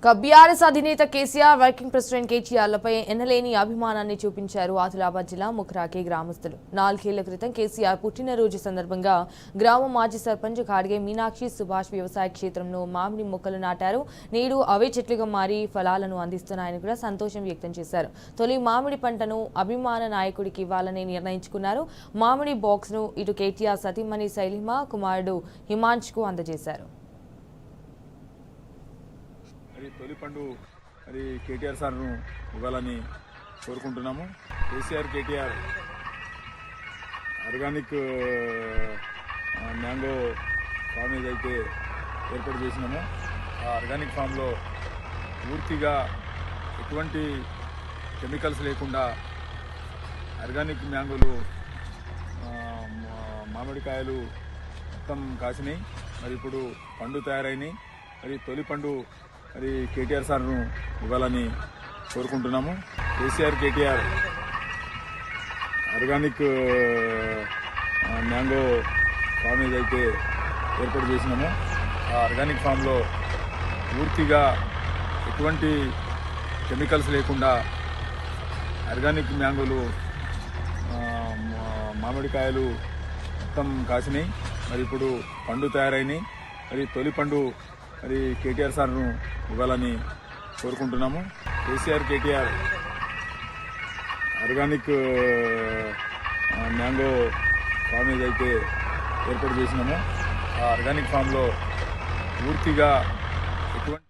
BRS అధినేత KCR working president కేటీఆర్లపై ఎనలేని అభిమానాన్ని చూపించారు ఆదిలాబాద్ జిల్లా ముఖ్రాకి గ్రామస్తులు. 4 ఏళ్ల క్రితం కేసీఆర్ పుట్టినరోజు సందర్భంగా గ్రామ మాజీ సర్పంచ్ ఖాడ్గే మీనాక్షి సుభాష్ వ్యవసాయ క్షేత్రంలో మామిడి మొక్కలు నాటారు. నేడు అవే చెట్లుగా మారి ఫలాలను అందిస్తున్నాయని కూడా సంతోషం వ్యక్తం చేశారు. తొలి మామిడి పంటను అభిమాన నాయకుడికి ఇవ్వాలని నిర్ణయించుకున్నారు. మామిడి బాక్స్ ను ఇటు కేటీఆర్ సతీమణి శైలిమ, కుమారుడు హిమాంష్కు అందజేశారు. తొలి పండు కేటీఆర్ సార్ను ఇవ్వాలని కోరుకుంటున్నాము. కేటీఆర్ ఆర్గానిక్ మ్యాంగో ఫామ్ ఏదైతే ఏర్పాటు చేసినామో ఆ ఆర్గానిక్ ఫామ్లో పూర్తిగా ఎటువంటి కెమికల్స్ లేకుండా ఆర్గానిక్ మ్యాంగోలు మామిడికాయలు మొత్తం కాసినాయి. మరి ఇప్పుడు పండు తయారైనాయి. మరి తొలి పండు కేటీఆర్ సార్ను ఇవ్వాలని కోరుకుంటున్నాము. కేటీఆర్ ఆర్గానిక్ మ్యాంగో ఫామ్ ఏదైతే ఏర్పాటు చేసినామో ఆ ఆర్గానిక్ ఫామ్లో పూర్తిగా ఎటువంటి కెమికల్స్ లేకుండా ఆర్గానిక్ మ్యాంగోలు మామిడికాయలు మొత్తం కాసినాయి. మరి ఇప్పుడు పండు తయారైనాయి. మరి తొలి పండు కేటీఆర్ సార్ను ఇవ్వాలని కోరుకుంటున్నాము. కేటీఆర్ ఆర్గానిక్ మ్యాంగో ఫామ్ ఏదైతే ఏర్పాటు చేసినామో ఆ ఆర్గానిక్ ఫామ్లో పూర్తిగా ఎటువంటి